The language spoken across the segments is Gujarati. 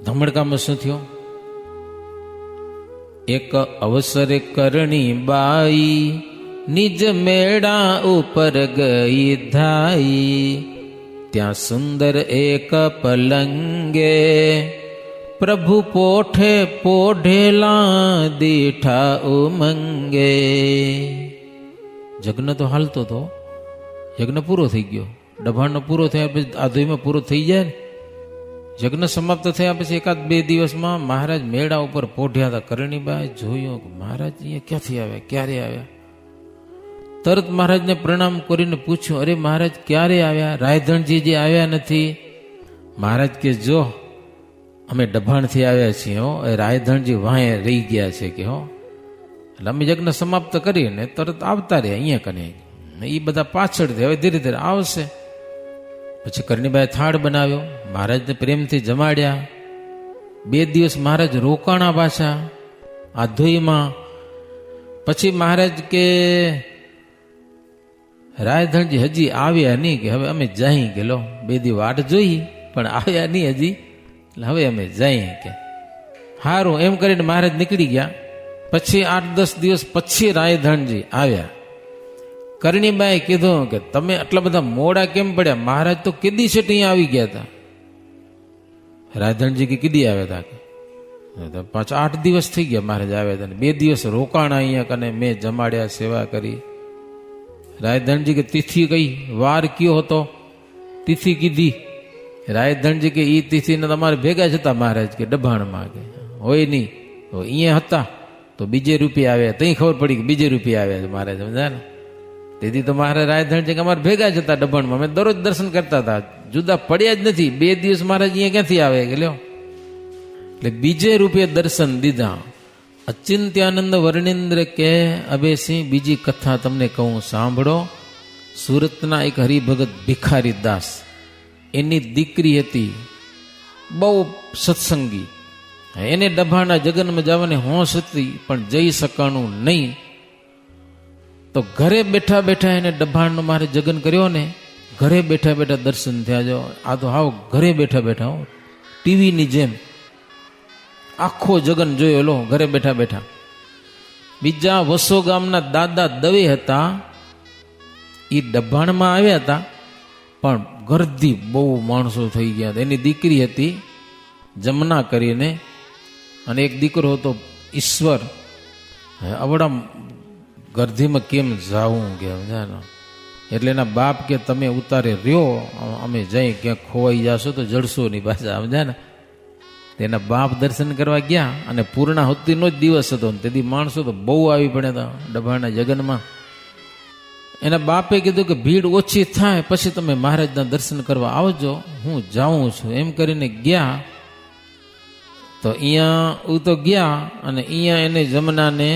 ધમડકામાં શું થયો? એક અવસરે કરણી બાઈ નિજ મેળા ઉપર ગઈ ધાઈ, ત્યાં સુંદર એક પલંગે પ્રભુ પોઠે પોઢેલા દીઠા ઉમંગે. યજ્ઞ તો હાલતો હતો, યજ્ઞ પૂરો થઈ ગયો, ડભાણનો પૂરો થયા પછી આધોઈમાં પૂરો થઈ જાય ને. યજ્ઞ સમાપ્ત થયા પછી એકાદ બે દિવસમાં મહારાજ મેળા ઉપર પોઢ્યા હતા. કરણીબાઈ જોયું કે મહારાજ અહીંયા ક્યાંથી આવ્યા, ક્યારે આવ્યા? તરત મહારાજને પ્રણામ કરીને પૂછ્યું, અરે મહારાજ ક્યારે આવ્યા? રાયધણજી જે આવ્યા નથી. મહારાજ કે જો અમે ડભાણથી આવ્યા છીએ હો, એ રાયધણજી વાંહે રહી ગયા છે કે હો. એટલે અમે યજ્ઞ સમાપ્ત કરીને તરત આવતા રહ્યા અહીંયા કને. એ બધા પાછળથી હવે ધીરે ધીરે આવશે. પછી કરણીબાઈ થાળ બનાવ્યો, મહારાજને પ્રેમથી જમાડ્યા. 2 દિવસ મહારાજ રોકાણા પાછા આધોઈમાં. પછી મહારાજ કે રાયધણજી હજી આવ્યા નહીં, કે હવે અમે જઈ કે લો 2 દિવસ વાટ જોઈ પણ આવ્યા નહીં હજી, એટલે હવે અમે જઈએ કે સારું. એમ કરીને મહારાજ નીકળી ગયા. પછી 8-10 દિવસ પછી રાયધણજી આવ્યા. કરણીબાઈ કીધું કે તમે આટલા બધા મોડા કેમ પડ્યા? મહારાજ તો કીધી છે અહીંયા આવી ગયા હતા. રાયધણજી કે કીધી આવ્યા હતા? 5-8 દિવસ થઈ ગયા મહારાજ આવ્યા હતા. 2 દિવસ રોકાણા અહીંયા કને, મેં જમાડ્યા, સેવા કરી. રાયધણજી કે તિથિ કઈ વાર કયો હતો? તિથિ કીધી. રાયધણજી કે એ તિથિને તમારે ભેગા જ હતા મહારાજ કે ડભાણમાં, કે હોય નહીં તો અહીંયા હતા તો બીજે રૂપિયા આવ્યા. તઈ ખબર પડી કે બીજે રૂપિયા આવ્યા છે મહારાજ, સમજ્યા ને? તેથી તો મહારાજ રાયધણજી કે અમારે ભેગા જ હતા ડભાણમાં, અમે દરરોજ દર્શન કરતા હતા, જુદા પડ્યા જ નથી. 2 દિવસ મહારાજ અહીંયા ક્યાંથી આવે કે લ્યો. એટલે બીજે રૂપે દર્શન દીધા. અચિંત્યાનંદ વર્ણેન્દ્ર કે અબે સિંહ બીજી કથા તમને કહું, સાંભળો. સુરતના એક હરિભગત ભિખારી દાસ, એની દીકરી હતી, બહુ સત્સંગી. એને ડભાણના જગનમાં જવાની હોશ હતી પણ જઈ શકાણું નહીં. તો ઘરે બેઠા બેઠા એને ડભાણનો મારે જગન કર્યો ને, ઘરે બેઠા બેઠા દર્શન થયા. જો આ તો હાવ ઘરે બેઠા બેઠા હો, ટીવીની જેમ આખો જગન જોયો લો, ઘરે બેઠા બેઠા. બીજા વસો ગામના દાદા દવે હતા, એ ડભાણમાં આવ્યા હતા પણ ગરદી બહુ માણસો થઈ ગયા હતા. એની દીકરી હતી જમના કરીને, અને એક દીકરો હતો ઈશ્વર. આવડા ગરદીમાં કેમ જાવું કે સમજાય. એટલે એના બાપ કે તમે ઉતારે રહ્યો, અમે જઈ ક્યાંક ખોવાઈ જશો તો જડશો નહીં પાછા, સમજાય ને? તેના બાપ દર્શન કરવા ગયા, અને પૂર્ણાહુતિનો જ દિવસ હતો. તેથી માણસો તો બહુ આવી પડ્યા હતા ડભાણના જગનમાં. એના બાપે કીધું કે ભીડ ઓછી થાય પછી તમે મહારાજના દર્શન કરવા આવજો, હું જાઉં છું. એમ કરીને ગયા. તો અહીંયા તો ગયા, અને અહીંયા એને જમનાને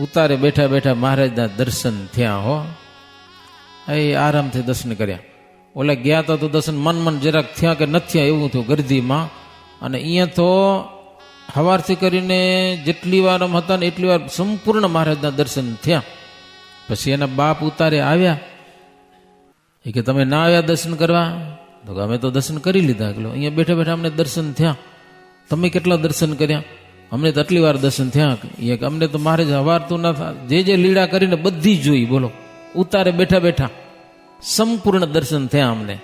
ઉતારે બેઠા બેઠા મહારાજના દર્શન થયા હો. એ આરામથી દર્શન કર્યા. ઓલા ગયા હતા તો દર્શન મન જરાક થયા કે નથી થયા એવું થયું ગરદીમાં. અને અહીંયા તો સવારથી કરીને જેટલી વાર હતા ને એટલી વાર સંપૂર્ણ મહારાજના દર્શન થયા. પછી એના બાપ ઉતારે આવ્યા. એ કે તમે ના આવ્યા દર્શન કરવા? તો અમે તો દર્શન કરી લીધા. અહીંયા બેઠા બેઠા અમને દર્શન થયા. તમે કેટલા દર્શન કર્યા? અમને તો આટલી વાર દર્શન થયા. એ કે અમને તો મહારાજ હવારતું ના થાય, જે લીલા કરીને બધી જોઈ. બોલો, ઉતારે બેઠા બેઠા સંપૂર્ણ દર્શન થયા અમને.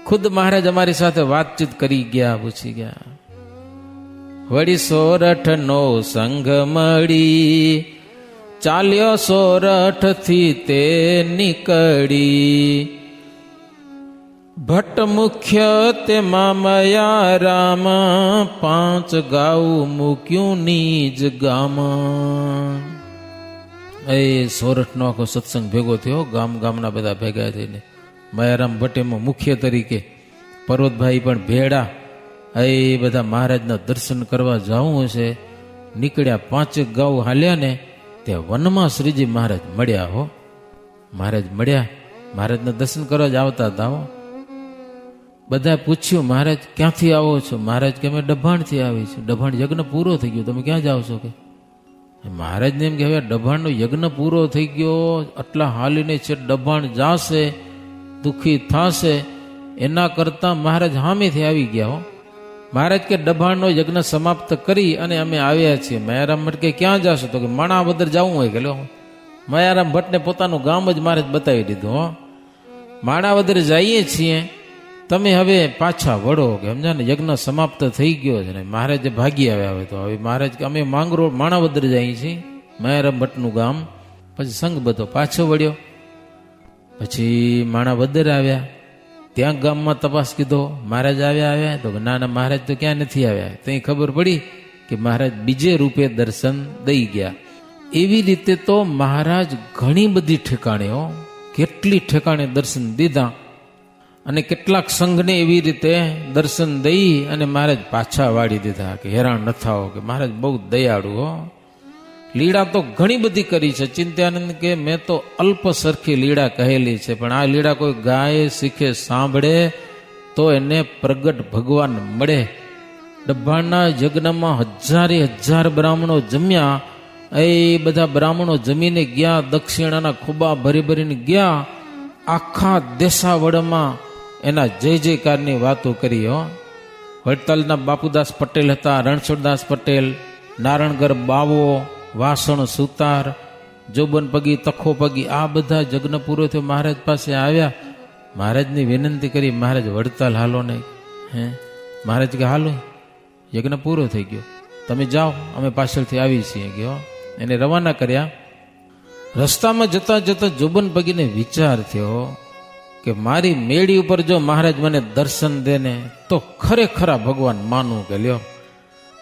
ખુદ મહારાજ અમારી સાથે વાતચીત કરી ગયા, પૂછી ગયા. વળી 16નો સંઘ મળી, ચાલ્યો 16થી તે નીકળી. ભટ્ટ મુખ્ય તેમાં મયા રામ, 5 ગાઉ મૂક્યું નીજ ગામ. એ 16નો આખો સત્સંગ ભેગો થયો, ગામના બધા ભેગા થઈને. મયારામ ભટ્ટેમાં મુખ્ય તરીકે, પર્વતભાઈ પણ ભેડા. એ બધા મહારાજના દર્શન કરવા જવું હશે. નીકળ્યા. 5 ગાઉ હાલ્યા ને ત્યાં વનમાં શ્રીજી મહારાજ મળ્યા હો. મહારાજ મળ્યા, મહારાજના દર્શન કરવા જ આવતા હતા હો. બધા પૂછ્યું, મહારાજ ક્યાંથી આવો છો? મહારાજ કે અમે ડભાણથી આવી છું. ડભાણ યજ્ઞ પૂરો થઈ ગયો, તમે ક્યાં જાઓ છો? કે મહારાજને એમ કે હવે ડભાણનો યજ્ઞ પૂરો થઈ ગયો, આટલા હાલીને છે ડભાણ જાશે, દુઃખી થશે, એના કરતા મહારાજ સામેથી આવી ગયા હો. મહારાજ કે દભાણનો યજ્ઞ સમાપ્ત કરી અને અમે આવ્યા છીએ. મયારામ ભટ્ટ કે ક્યાં જાશો? તો કે માણાવદર જવું હોય કે લો. મયારામ ભટ્ટને પોતાનું ગામ જ મહારાજ બતાવી દીધું. હો, માણાવદર જઈએ છીએ, તમે હવે પાછા વળો કે સમજા ને, યજ્ઞ સમાપ્ત થઈ ગયો છે ને. મહારાજ ભાગી આવ્યા. હવે તો હવે મહારાજ કે અમે માંગરોળ માણાવદર જઈએ છીએ, મયારામ ભટ્ટનું ગામ. પછી સંઘ બધો પાછો વળ્યો. પછી માણાવદર આવ્યા, ત્યાં ગામમાં તપાસ કીધો, મહારાજ આવ્યા? તો ના ના, મહારાજ તો ક્યાં નથી આવ્યા. ત્યાં ખબર પડી કે મહારાજ બીજે રૂપે દર્શન દઈ ગયા. એવી રીતે તો મહારાજ ઘણી બધી ઠેકાણે, કેટલી ઠેકાણે દર્શન દીધા, અને કેટલાક સંઘને એવી રીતે દર્શન દઈ અને મહારાજ પાછા વાળી દીધા કે હેરાન ન થાઓ, કે મહારાજ બહુ દયાળુ. લીડા તો ઘણી બધી કરી છે. ચિંત્યાનંદ કે મેં તો અલ્પ સરખી લીડા કહેલી છે, પણ આ લીડા કોઈ ગાય, શીખે, સાંભળે તો એને પ્રગટ ભગવાન મળે. ડભાણના યજ્ઞમાં હજારે હજાર બ્રાહ્મણો જમ્યા. એ બધા બ્રાહ્મણો જમીને ગયા, દક્ષિણાના ખુબા ભરી ભરીને ગયા. આખા દેશાવડમાં એના જય જયકારની વાતો કરી. વડતાલના બાપુદાસ પટેલ હતા, રણછોડદાસ પટેલ, નારણગર બાવો, વાસણ સુતાર, જોબન પગી, તખો પગી, આ બધા યજ્ઞ પૂરો થયો. મહારાજ પાસે આવ્યા, મહારાજની વિનંતી કરી, મહારાજ વડતાલ હાલો ને. મહારાજ કે હાલો, યજ્ઞ પૂરો થઈ ગયો, તમે જાઓ, અમે પાછળથી આવી છીએ કે. એને રવાના કર્યા. રસ્તામાં જતા જતા જોબન પગીને વિચાર થયો કે મારી મેળી ઉપર જો મહારાજ મને દર્શન દે ને તો ખરેખરા ભગવાન માનું કે લ્યો.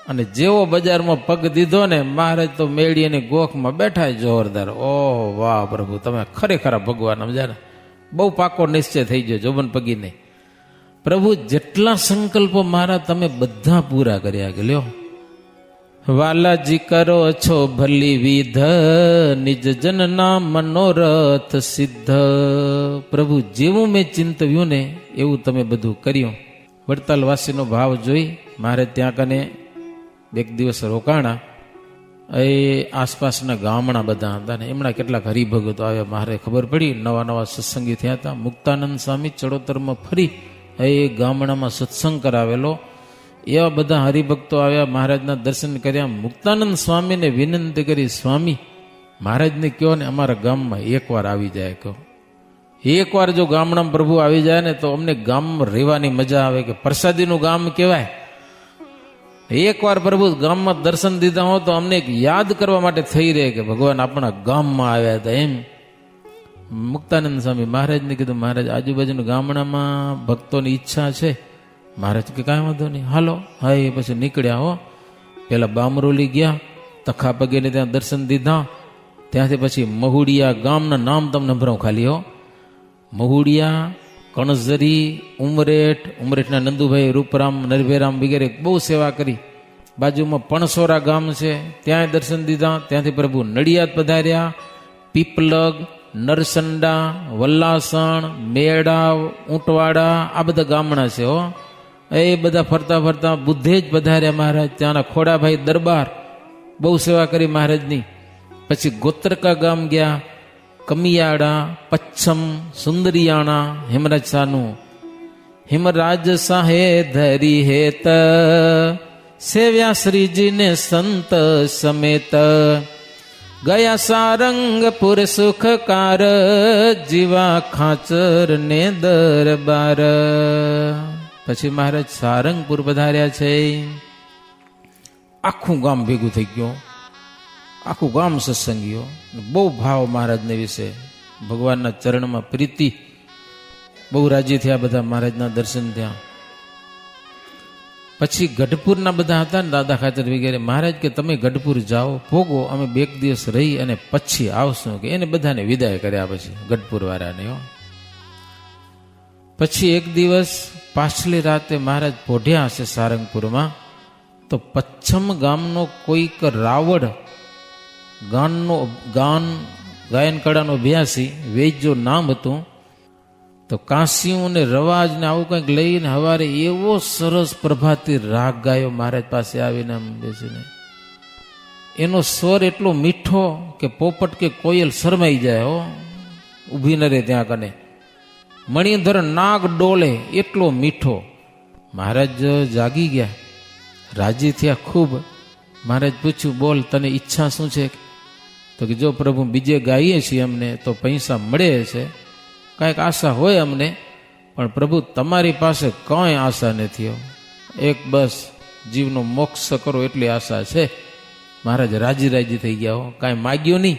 અને જેવો બજારમાં પગ દીધો ને, મહારાજ તો મેળી અને ગોખમાં બેઠા જોરદાર. ઓહ વાહ પ્રભુ, તમે ખરેખરા ભગવાન. સમજાને, બહુ પાકો નિશ્ચય થઈ ગયો જોબન પગીને. પ્રભુ જેટલા સંકલ્પો મારા તમે બધા પૂરા કર્યા કે લ્યો. વાલાજી કરો છો ભલી વિધ, નિજ જનના મનોરથ સિદ્ધ. પ્રભુ જેવું મેં ચિંતવ્યું ને એવું તમે બધું કર્યું. વડતાલ વાસીનો ભાવ જોઈ મારે ત્યાં કને એક દિવસ રોકાણા. એ આસપાસના ગામડા બધા હતા ને એમના કેટલાક હરિભગતો આવ્યા. મારે ખબર પડી નવા નવા સત્સંગી થયા હતા. મુક્તાનંદ સ્વામી ચડોતરમાં ફરી એ ગામડામાં સત્સંગ કરાવેલો. એવા બધા હરિભક્તો આવ્યા, મહારાજના દર્શન કર્યા. મુક્તાનંદ સ્વામીને વિનંતી કરી, સ્વામી મહારાજને કહો ને અમારા ગામમાં એકવાર આવી જાય. કહો એકવાર જો ગામડામાં પ્રભુ આવી જાય ને તો અમને ગામમાં રહેવાની મજા આવે, કે પ્રસાદીનું ગામ કહેવાય. એકવાર પ્રભુ ગામમાં દર્શન દીધા હો તો અમને યાદ કરવા માટે થઈ રહે કે ભગવાન આપણા ગામમાં આવ્યા હતા. એમ મુક્તાનંદ સ્વામી મહારાજને કીધું, મહારાજ આજુબાજુના ગામડામાં ભક્તોની ઈચ્છા છે. મહારાજ કે કાંઈ વાંધો નહીં, હાલો. હા, એ પછી નીકળ્યા. હો, પેલા બામરોલી ગયા, તખા પગેને ત્યાં દર્શન દીધા. ત્યાંથી પછી મહુડિયા ગામના નામ તમને સંભળાવું ખાલી. હો, મહુડિયા, કણઝરી, ઉમરેઠના નંદુભાઈ, રૂપરામ, નરભેરામ વગેરે બહુ સેવા કરી. બાજુમાં પણસોરા ગામ છે, ત્યાં દર્શન દીધા. ત્યાંથી પ્રભુ નડિયાદ પધાર્યા. પીપલગ, નરસંડા, વલ્લાસણ, મેળા, ઊંટવાડા, આ બધા ગામડા છે. હો, એ બધા ફરતા ફરતા બુદ્ધે જ પધાર્યા મહારાજ. ત્યાંના ખોડાભાઈ દરબાર બહુ સેવા કરી મહારાજની. પછી ગોત્રકા ગામ ગયા, કમિયાળા, પચ્છમ, સુંદરિયાણા, હેમરાજ શાહનું. હિમરાજ સાહે ધરી હેત, સેવ્યા શ્રીજીને સંત સમેત. ગયા સારંગપુર સુખકાર, જીવા ખાચર ને દરબાર. પછી મહારાજ સારંગપુર પધાર્યા છે. આખું ગામ ભેગું થઈ ગયું, આખું ગામ સત્સંગીઓ. બહુ ભાવ મહારાજને વિશે, ભગવાનના ચરણમાં પ્રીતિ. બહુ રાજી થયા બધા મહારાજના દર્શન થયા. પછી ગઢપુરના બધા હતા ને દાદા ખાચર વગેરે. મહારાજ કે તમે ગઢપુર જાઓ, ભોગો, અમે 2 દિવસ રહી અને પછી આવશું. કે એને બધાને વિદાય કર્યા પછી ગઢપુર વાળાને. પછી એક દિવસ પાછલી રાતે મહારાજ પોઢ્યા હશે સારંગપુરમાં, તો પચ્છમ ગામનો કોઈક રાવડ ગાયન કળાનો અભ્યાસી વૈદ્યો નામ હતું. તો કાંસિયું ને રવાજ ને આવું કંઈક લઈને હવારે એવો સરસ પ્રભાતી રાગ ગાયો મહારાજ પાસે આવીને આમ બેસીને. એનો સ્વર એટલો મીઠો કે પોપટ કે કોયલ શરમાઈ જાય. હો, ઊભી ન રહે ત્યાં કને. મણિધર નાગ ડોલે એટલો મીઠો. મહારાજ જાગી ગયા. રાજી થયા ખૂબ. મહારાજ પૂછ્યું, બોલ તને ઈચ્છા શું છે? તો કે જો પ્રભુ બીજે ગાઈએ છીએ અમને તો પૈસા મળે છે, કાંઈક આશા હોય અમને, પણ પ્રભુ તમારી પાસે કાંઈ આશા નથી. એક બસ જીવનો મોક્ષ કરો એટલી આશા છે. મહારાજ રાજી રાજી થઈ ગયા. હો, કાંઈ માગ્યું નહીં,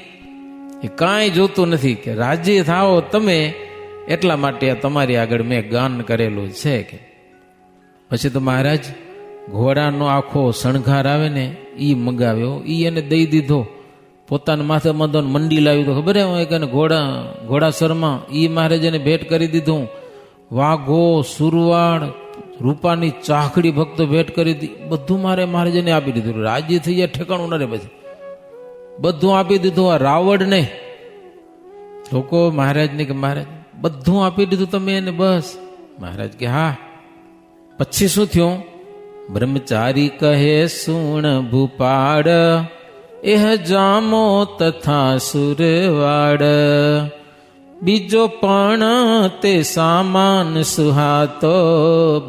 એ કાંઈ જોતું નથી, કે રાજી થાઓ તમે એટલા માટે તમારી આગળ મેં ગાન કરેલું છે. કે પછી તો મહારાજ ઘોડાનો આખો શણગાર આવે ને એ મંગાવ્યો, એ એને દઈ દીધો. પોતાના માથે મંદો મંડી લાવ્યું તો ખબર હોય કે ઘોડાસરમાં એ મહારાજને ભેટ કરી દીધું. વાઘો, સુરવાડ, રૂપાની ચાકડી ભક્તો ભેટ કરી દી, બધું મહારાજને આપી દીધું. રાજી થઈ જાય ઠેકાણું ન રે. પછી બધું આપી દીધું. આ રાવણને લોકો મહારાજને કે મહારાજ બધું આપી દીધું તમે એને? બસ. મહારાજ કે હા. પછી શું થયું? બ્રહ્મચારી કહે સુણ ભૂપાડ, એહ જામો તથા સુરવાડ, બીજો પણ તે સામાન સુહાતો,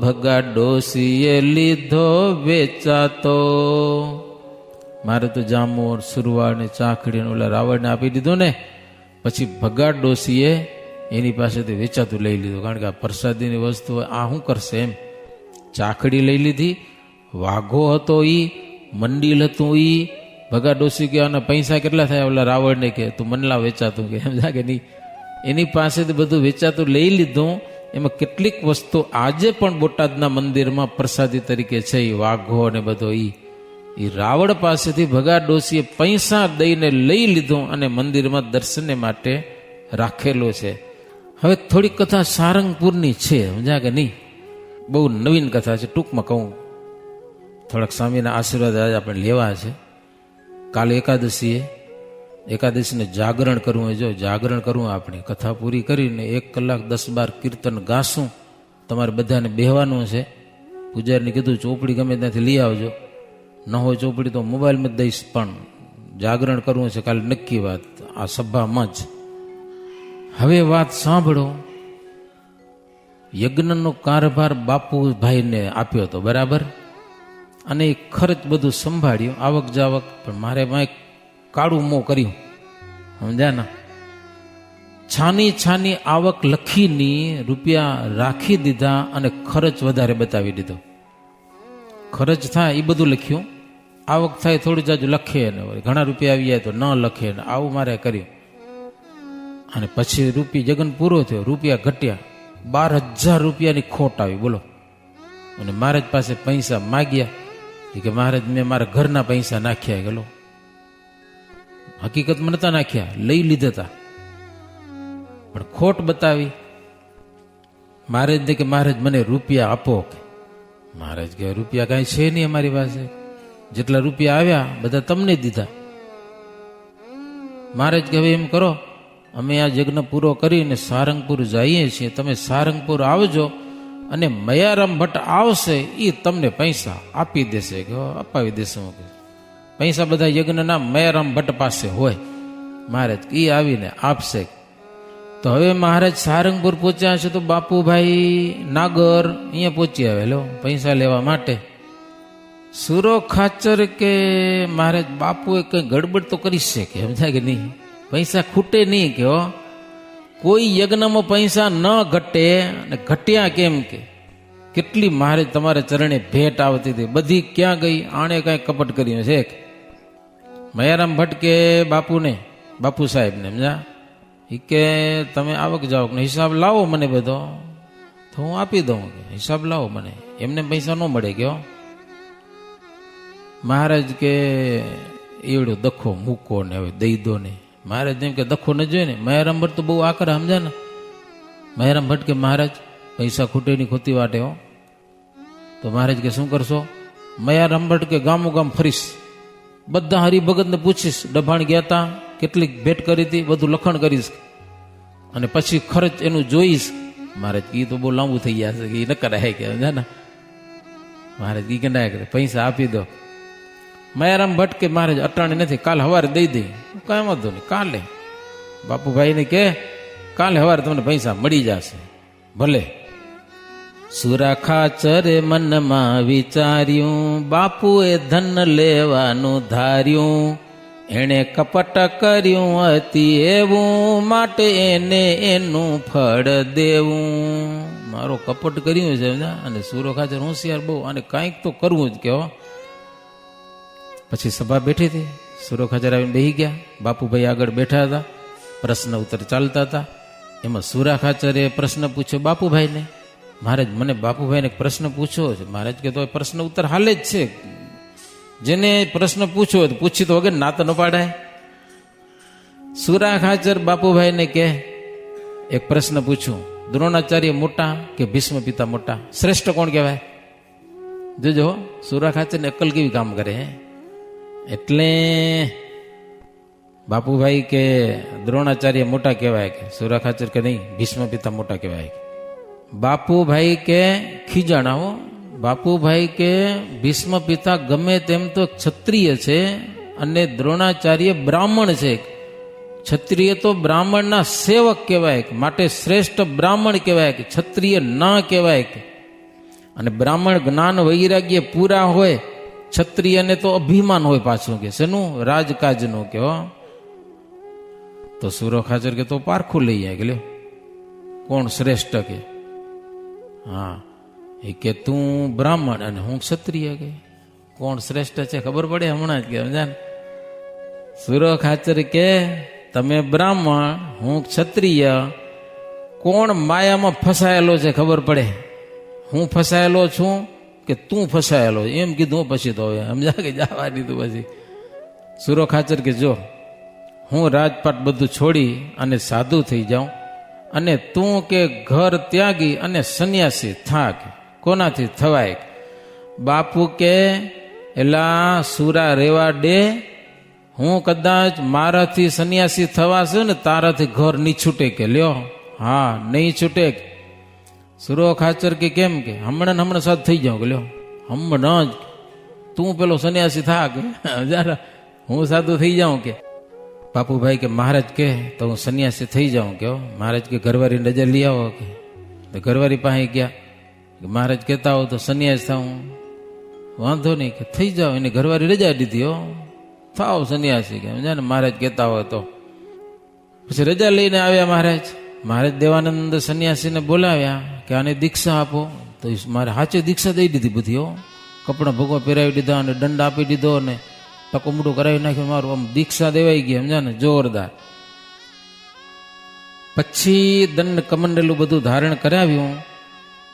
ભગા ડોસીએ લીધો વેચાતો. મારે તો જામો સુરવાડ ને ચાકડી ને ઓલા રાવણને આપી દીધું ને, પછી ભગા ડોસીએ એની પાસેથી વેચાતું લઈ લીધું. કારણ કે આ પ્રસાદીની વસ્તુ આ શું કરશે એમ. ચાકડી લઈ લીધી, વાઘો હતો ઈ, મંડીલ હતું ઈ. ભગા ડોસી કે આના પૈસા કેટલા થાય? ઓલા રાવણને કે તું મનલા વેચાતું, કે એમ કે નહીં. એની પાસેથી બધું વેચાતું લઈ લીધું. એમાં કેટલીક વસ્તુ આજે પણ બોટાદના મંદિરમાં પ્રસાદી તરીકે છે, એ વાઘો ને બધો એ રાવણ પાસેથી ભગા ડોસીએ પૈસા દઈને લઈ લીધું અને મંદિરમાં દર્શને માટે રાખેલો છે. હવે થોડીક કથા સારંગપુરની છે, સમજ્યા કે નહીં? બહુ નવીન કથા છે. ટૂંકમાં કહું, થોડાક સ્વામીના આશીર્વાદ આજે આપણે લેવા છે. કાલે એકાદશીને જાગરણ કરવું હોય. જો જાગરણ કરવું, આપણે કથા પૂરી કરીને 1 કલાક 10-12 કીર્તન ગાશું. તમારે બધાને બેહવાનું છે. પૂજારીને કીધું ચોપડી ગમે ત્યાંથી લઈ આવજો, ન હોય ચોપડી તો મોબાઈલમાં જ દઈશ, પણ જાગરણ કરવું છે કાલે નક્કી વાત આ સભામાં જ. હવે વાત સાંભળો. યજ્ઞનો કારભાર બાપુભાઈને આપ્યો હતો, બરાબર, અને એ ખર્ચ બધું સંભાળ્યું, આવક જાવક. પણ મારે માં કાળું મોં કર્યું, સમજ્યા ના? છાની આવક લખીની રૂપિયા રાખી દીધા અને ખર્ચ વધારે બતાવી દીધો. ખર્ચ થાય એ બધું લખ્યું, આવક થાય થોડી જાજુ લખે ને ઘણા રૂપિયા આવી જાય તો ન લખે ને, આવું મારે કર્યું. અને પછી યજ્ઞ પૂરો થયો, રૂપિયા ઘટ્યા, 12,000 રૂપિયાની ખોટ આવી, બોલો. અને મહારાજ પાસે પૈસા માગ્યા. એ કે મહારાજ મેં મારા ઘરના પૈસા નાખ્યા. ગેલો હકીકતમાં નતા નાખ્યા, લઈ લીધા હતા, પણ ખોટ બતાવી. મહારાજ કે મહારાજ મને રૂપિયા આપો. મહારાજ કે રૂપિયા કાંઈ છે નહીં અમારી પાસે, જેટલા રૂપિયા આવ્યા બધા તમને દીધા. મહારાજ કે હવે એમ કરો, અમે આ યજ્ઞ પૂરો કરીને સારંગપુર જઈએ છીએ, તમે સારંગપુર આવજો અને મયારામ ભટ્ટ આવશે, એ તમને પૈસા આપી દેશે. કે અપાવી દેશે. પૈસા બધા યજ્ઞના મયારામ ભટ્ટ પાસે હોય. મહારાજ એ આવીને આપશે. તો હવે મહારાજ સારંગપુર પહોંચ્યા છે તો બાપુભાઈ નાગર અહીંયા પહોંચી આવેલો પૈસા લેવા માટે. સુરો ખાચર કે મહારાજ બાપુએ કઈ ગડબડ તો કરી છે, કે સમજાય કે નહીં? પૈસા ખૂટે નહીં. કે કોઈ યજ્ઞમાં પૈસા ન ઘટે, અને ઘટ્યા કેમ? કે કેટલી મહારાજ તમારા ચરણે ભેટ આવતી હતી, બધી ક્યાં ગઈ? આણે કઈ કપટ કર્યું છે. મયારામ ભટ્ટ કે બાપુને, બાપુ સાહેબને, સમજા, એ કે તમે આવક જાવક ને હિસાબ લાવો મને બધો, તો હું આપી દઉં. હિસાબ લાવો મને, એમને પૈસા ન મળે. કે મહારાજ કે એવડો દખો મૂકો ને હવે દઈ દો ને. મહારાજ એમ કે દખો ન જોઈએ ને. મયારામ ભટ્ટ તો બહુ આકર, સમજા ને. મયારામ ભટ્ટ કે મહારાજ પૈસા ખૂટે ની ખોટી વાટે હો. તો મહારાજ કે શું કરશો? મયારામ ભટ્ટ કે ગામો ગામ ફરીશ, બધા હરિભગત ને પૂછીશ, ડભાણ ગયા તા, કેટલીક ભેટ કરી હતી, બધું લખણ કરીશ, અને પછી ખર્ચ એનું જોઈશ. મહારાજ એ તો બહુ લાંબુ થઈ ગયા છે, એ ન કરાય. કે ને મહારાજ એ કે ના કરે, પૈસા આપી દો. મયારામ ભટ્ટ કે મહારાજ અટાણી નથી, કાલ સવારે દઈ દઈ. કાંઈ વાંધો નહીં, કાલે. બાપુભાઈને કે કાલે સવારે તમને પૈસા મળી જશે. ભલે. સુરા ખાચરે મનમાં વિચાર્યું, બાપુએ ધન લેવાનું ધાર્યું, એણે કપટ કર્યું હતી એવું, માટે એને એનું ફળ દેવું. મારો કપટ કર્યું છે અને સુરો ખાચર હોશિયાર બહુ, અને કાંઈક તો કરવું જ કેવો. પછી સભા બેઠી હતી, સુરો ખાચર આવીને બેસી ગયા, બાપુભાઈ આગળ બેઠા હતા, પ્રશ્ન ઉત્તર ચાલતા હતા. એમાં સુરા ખાચરે પ્રશ્ન પૂછ્યો બાપુભાઈને, મહારાજ મને બાપુભાઈને પ્રશ્ન પૂછ્યો છે. મહારાજ કે તો પ્રશ્ન ઉત્તર હાલે જ છે, જેને પ્રશ્ન પૂછ્યો હોય પૂછી તો વગર ના તો ન પાડાય. સુરા ખાચર બાપુભાઈને કે એક પ્રશ્ન પૂછું, દ્રોણાચાર્ય મોટા કે ભીષ્મ પિતા મોટા, શ્રેષ્ઠ કોણ કહેવાય? જોજો સુરા ખાચરને અક્કલ કેવી કામ કરે. એટલે બાપુભાઈ કે દ્રોણાચાર્ય મોટા કહેવાય કે સુરા ખાચર કે નહીં, ભીષ્મ પિતા મોટા કહેવાય. બાપુભાઈ કે ખીજાણા હો, બાપુભાઈ કે ભીષ્મ પિતા ગમે તેમ તો ક્ષત્રિય છે અને દ્રોણાચાર્ય બ્રાહ્મણ છે. ક્ષત્રિય તો બ્રાહ્મણના સેવક કહેવાય, માટે શ્રેષ્ઠ બ્રાહ્મણ કહેવાય, કે ક્ષત્રિય ના કહેવાય. અને બ્રાહ્મણ જ્ઞાન વૈરાગ્ય પૂરા હોય, ક્ષત્રિયને તો અભિમાન હોય પાછું, કે શેનું? રાજકાજનું. કે તો સુરો ખાચર કે તો પારખું લઈ જાય કે લ્યો કોણ શ્રેષ્ઠ કે. હા એ કે તું બ્રાહ્મણ અને હું ક્ષત્રિય, કે કોણ શ્રેષ્ઠ છે ખબર પડે હમણાં જ. કે સમજા ને? સુરો ખાચર કે તમે બ્રાહ્મણ, હું ક્ષત્રિય, કોણ માયામાં ફસાયેલો છે ખબર પડે. હું ફસાયેલો છું કે તું ફસાયેલો? એમ કીધું પછી તો હવે સમજા કે જવા દીધું. પછી સુરો ખાચર કે જો હું રાજપાટ બધું છોડી અને સાધુ થઈ જાઉં, અને તું કે ઘર ત્યાગી અને સંન્યાસી થાક, કોનાથી થવાય? બાપુ કે એલા સુરા રેવા દે, હું કદાચ મારાથી સંન્યાસી થવાશે ને તારાથી ઘર નહીં છૂટે. કે લ્યો હા નહીં છૂટે. સુરો ખાચર કે કેમ? કે હમણાં સાથ થઈ જાઉં. કે લ્યો હમણાં જ તું પેલો સંન્યાસી થા, કે હું સાધુ થઈ જાઉં. કે બાપુભાઈ કે મહારાજ કે તો હું સંન્યાસી થઈ જાઉં. કે મહારાજ કે ઘરવાળી નજર લઈ આવો. કે ઘરવાળી પાસે ગયા, મહારાજ કહેતા હો તો સંન્યાસ થાઉં. વાંધો નહીં કે થઈ જાઓ. એને ઘરવાળી રજા દીધી, હો થાવ સંન્યાસી. કે સમજા ને? મહારાજ કહેતા હોય તો. પછી રજા લઈને આવ્યા મહારાજ. મહારાજ દેવાનંદ સંન્યાસીને બોલાવ્યા કે આને દીક્ષા આપો. તો મારે હાચે દીક્ષા દઈ દીધી બધી. હો કપડાં ભગવા પહેરાવી દીધા અને દંડ આપી દીધો અને ટકો મોટું કરાવી નાખ્યું. મારું આમ દીક્ષા દેવાઈ ગઈ, સમજા ને? જોરદાર. પછી દંડ કમંડલું બધું ધારણ કરાવ્યું.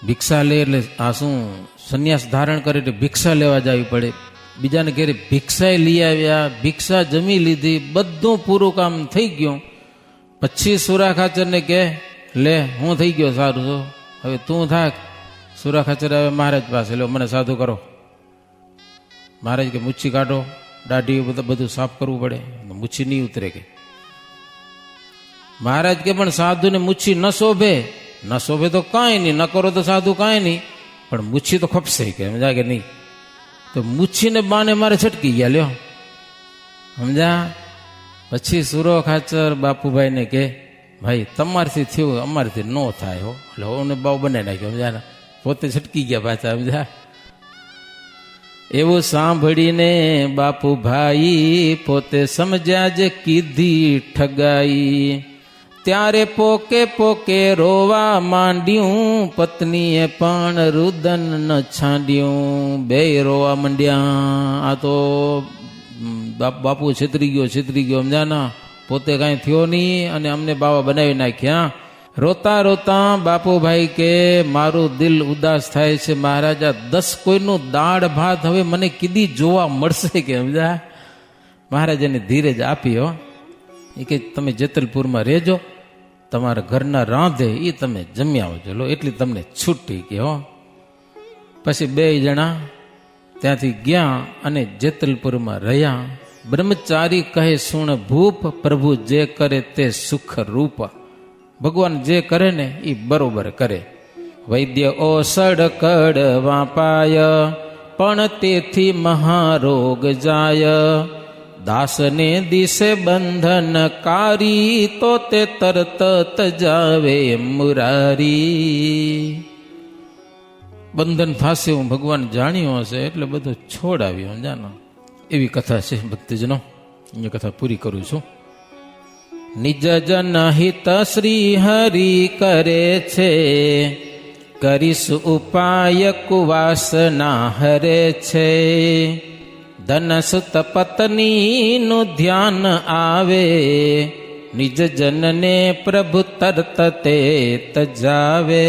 ભિક્ષા લે એટલે આ શું સંન્યાસ ધારણ કરે એટલે ભિક્ષા લેવા જવી પડે. બીજાને ઘેરે ભિક્ષા લઈ આવ્યા, ભિક્ષા જમી લીધી, બધું પૂરું કામ થઈ ગયું. પછી સુરા ખાચરને કે લે હું થઈ ગયો સારું છો, હવે તું થાક. સુરા ખાચર આવે મહારાજ પાસે, લો મને સાધુ કરો. મહારાજ કે મુચ્છી કાઢો, દાઢી બધું સાફ કરવું પડે, મુચ્છી નહીં ઉતરે. કે મહારાજ કે પણ સાધુને મુચ્છી ન શોભે. ન શોભે તો કાંઈ નહીં, ન કરો તો સાધુ કાંઈ નહીં, પણ મુચ્છી તો ખપશે. કે સમજા કે નહીં? તો મુચ્છીને બાને મારે છટકી ગયા. લ્યો સમજા? પછી સુરો ખાચર બાપુભાઈને કે ભાઈ તમારથી થયું, અમારથી ન થાય. હો એટલે હોને બાવ બનાવી નાખ્યો. સમજા ને? પોતે છટકી ગયા પાછા. સમજા? એવું સાંભળીને બાપુભાઈ પોતે સમજ્યા જે કીધી ઠગાઈ. ત્યારે પોકે પોકે રોવા માંડ્યું, પત્નીએ પણ રુદન ન છાંડ્યું. બે રોવા માંડ્યા. આ તો બાપુ છેતરી ગયો. સમજા ના? પોતે કાંઈ થયો નહીં અને અમને બાવા બનાવી નાખ્યા. રોતા રોતા બાપુભાઈ કે મારું દિલ ઉદાસ થાય છે મહારાજા, 10 કોઈનું દાળ ભાત હવે મને કીધી જોવા મળશે. કે સમજા? મહારાજાને ધીરજ આપી. હો એ કે તમે જેતલપુરમાં રહેજો, તમારા ઘરના રાંધે એ તમે જમી આવજો, લો એટલી તમને છૂટી. કે હો પછી 2 જણા ત્યાંથી ગયા અને જેતલપુરમાં રહ્યા. બ્રહ્મચારી કહે સુણ ભૂપ, પ્રભુ જે કરે તે સુખ રૂપ. ભગવાન જે કરે ને એ બરોબર કરે. વૈદ્ય ઓસડ કડવા પાય, પણ તેથી મહારોગ જાય. દાસને દિશે બંધન કારી, તો તે તરત તજાવે મુરારી. બંધન થશે હું ભગવાન જાણ્યો હશે એટલે બધું છોડાવ્યો જાનો. એવી કથા છે ભક્તજનો. એ કથા પૂરી કરું છું. નિજ જન હિત શ્રી હરિ કરે છે, કરીશ ઉપાય કુવાસના હરે છે. ધન સુત પત્ની નું ધ્યાન આવે, નિજ જનને પ્રભુ તરત તે તજાવે.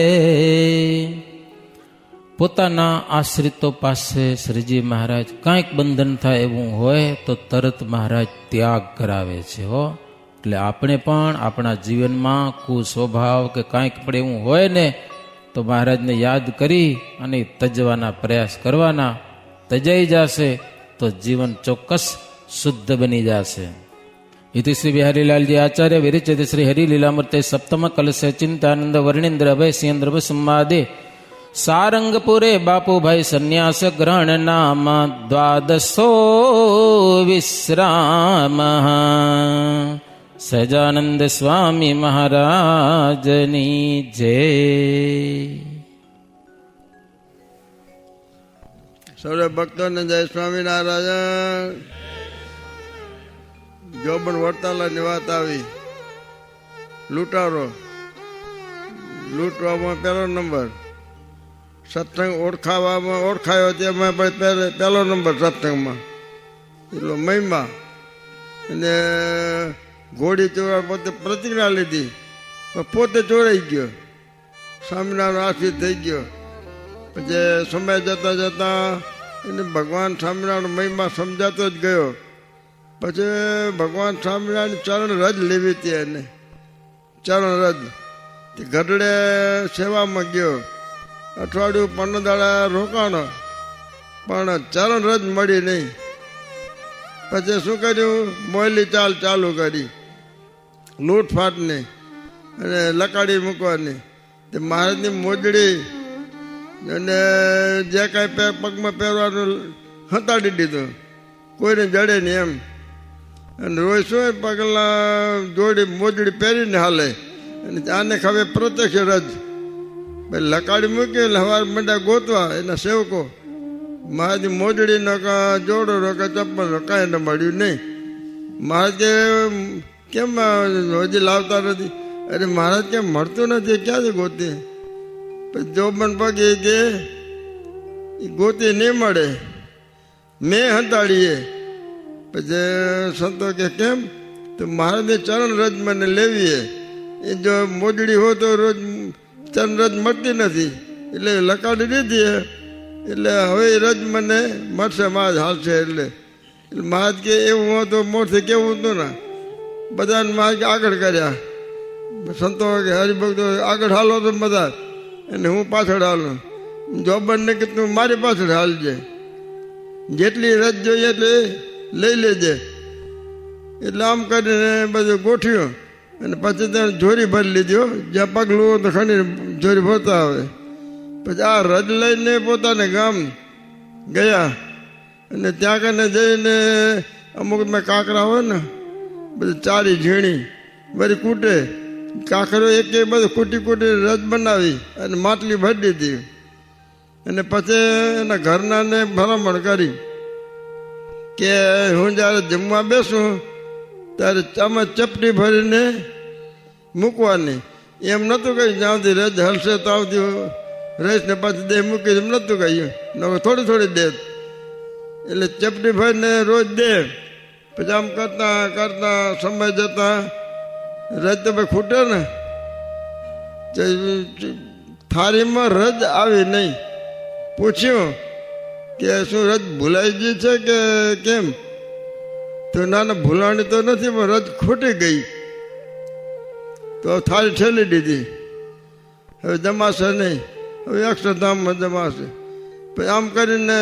પોતાના આશ્રિતો પાસે શ્રીજી મહારાજ કાંઈક બંધન થાય એવું હોય તો તરત મહારાજ ત્યાગ કરાવે છે હો. એટલે આપણે પણ આપણા જીવનમાં કુસ્વભાવ કે કાંઈક પણ એવું હોય ને તો મહારાજને યાદ કરી અને તજવાના પ્રયાસ કરવાના. તજાઈ જશે તો જીવન ચોક્કસ શુદ્ધ બની જશે. इति श्री बिहारीलाल जी आचार्य विरचित श्री हरि लीलामूर्ते सप्तम कलश चिंतानंद वर्णेन्द्र अभय सिंह संवादे सारंगपुरे बापू भाई संन्यास ग्रहण नाम द्वादशो विश्राम. સહજાનંદ સ્વામી મહારાજની જય. સૌરે ભક્તોને જય સ્વામિનારાયણ. જોબન વડતાલાની વાત આવી. લૂંટારો લૂંટવામાં પહેલો નંબર, સત્સંગ ઓળખાયો તેમાં પહેલો નંબર સત્સંગમાં એટલો મહિમા. અને ઘોડી ચોરા પોતે પ્રતિજ્ઞા લીધી પણ પોતે ચોરાઈ ગયો, સ્વામિનારાયણ આશ્રિત થઈ ગયો. પછી સમય જતાં જતાં એને ભગવાન સ્વામિનારાયણ મહિમા સમજાતો જ ગયો. પછી ભગવાન સ્વામિનારાયણ ચરણ રજ લેવી હતી એને, ચરણ રજ. તે ગઢડે સેવામાં ગયો, અઠવાડિયું 15 દાડા રોકાણો પણ ચરણ રજ મળી નહીં. પછી શું કર્યું, મોયલી ચાલ ચાલુ કરી, લૂંટફાટની અને લકાડી મૂકવાની. તે મહારાજની મોજડી અને જે કાંઈ પગમાં પહેરવાનું હંતાડી દીધું, કોઈને જડે નહીં એમ. અને રોજ શું પગલા જોડી મોજડી પહેરીને હાલે. અને આને ખબર પ્રત્યક્ષ રજ લકાડી મૂકી એટલે હવાર મંડા ગોતવા એના સેવકો. મહારાજની મોજડી ન કા જોડો નો કા ચપ્પલ નો કાંઈ ન મળ્યું નહીં. મહારાજ કેમ હજી લાવતા નથી? અરે મહારાજ કેમ મળતું નથી, ક્યાંથી ગોતી? પછી જોબન પગે કે ગોતી નહીં મળે, મેં હંતાડીએ. પછી સંતો કે કેમ? તો મહારાજની ચરણ રજ મને લેવીએ. એ જો મોજડી હોય તો રોજ ચરણ રજ મળતી નથી એટલે લકાડી દીધી. એટલે હવે રજ મને મળશે, મહારાજ હાલશે. એટલે મહારાજ કે એવું હોય તો મોરથી કેવું હતું ને, બધાને મહારાજ આગળ કર્યા. સંતો કે હરિભક્તો આગળ હાલો તો બધા, અને હું પાછળ હાલું. જોબનને કે તું મારી પાછળ હાલજે, જેટલી રજ જોઈએ એટલે લઈ લેજે. એટલે આમ કરીને બધું ગોઠવ્યું. અને પછી ત્યાં જોરી ભરી લીધી, જ્યાં પગલું તો ખંડી જોરી ભરતા આવે. પછી આ રજ લઈને પોતાને ગામ ગયા. અને ત્યાં કને જઈને અમુક મેં કાંકરા હોય ને બધી ચારી ઝીણી બધી કૂટે, કાંકરો એક એક બધું કૂટી કૂટી રજ બનાવી અને માટલી ભરી દીધી. અને પછી એના ઘરનાને ભલામણ કરી કે હું જ્યારે જમવા બેસું ત્યારે આમાં ચપટી ભરીને મૂકવાની. એમ નહોતું કહ્યું જ્યાંથી રજ હલશે ત્યાંથી રહીશ ને પાછી દે મૂકી, એમ નહોતું કહ્યું. થોડી થોડી દે. એટલે ચપટી ભરીને રોજ દે. પછી આમ કરતા કરતા સમય જતા રજ તો ભાઈ ખૂટે ને, થાળીમાં રજ આવી નહીં. પૂછ્યું કે શું રજ ભૂલાઈ ગઈ છે કે કેમ? તો ના ના, ભૂલાણી તો નથી પણ રજ ખૂટી ગઈ. તો થાળી ઠેલી દીધી. હવે જમાશે નહીં, હવે અક્ષરધામમાં જમાશે. પછી આમ કરીને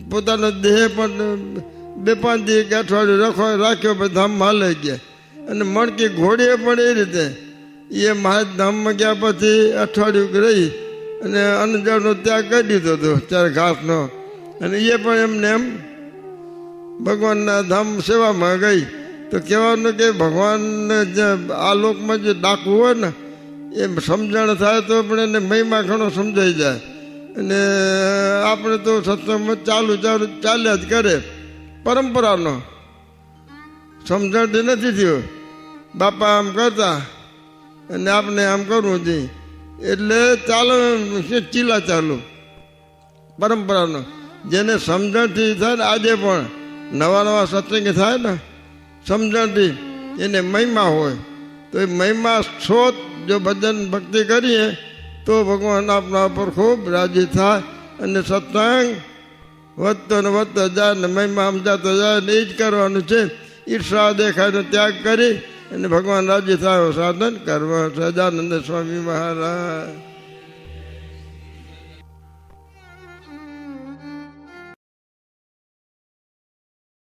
પોતાનો દેહ પણ 2-5 દી કે અઠવાડિયું રાખ્યો. પછી ધામમાં હાલે ગયા. અને મણકી ઘોડીએ પણ એ રીતે એ મહારાજ ધામમાં ગયા. પછી અઠવાડિયું રહી અને અન્નજળનો ત્યાગ કરી દીધો હતો ત્યારે ઘાસનો. અને એ પણ એમને એમ ભગવાનના ધામ સેવામાં ગઈ. તો કહેવાનું કે ભગવાનને જે આ લોકમાં જે ડાકવું હોય ને એ સમજણ થાય તો પણ એને મહિમા ઘણો સમજાઈ જાય. અને આપણે તો સત્સંગમાં ચાલ્યા જ કરે, પરંપરાનો. સમજણથી નથી થયો. બાપા આમ કરતા અને આપણે આમ કરવું જોઈએ, એટલે ચાલો ચીલા ચાલુ પરંપરાનો. જેને સમજણથી થાય ને, આજે પણ નવા સત્સંગ થાય ને સમજણથી, એને મહિમા હોય. તો એ મહિમા સ્ત્રોત જો ભજન ભક્તિ કરીએ તો ભગવાન આપણા ઉપર ખૂબ રાજી થાય, અને સત્સંગ વધતો ને વધતો જાય ને મહિમા સમજાતો જાય ને એ જ કરવાનું છે. ઈર્ષા દેખાયનો ત્યાગ કરી અને ભગવાન રાજી થાય સાધન કરવા. સહજાનંદ સ્વામી મહારાજ.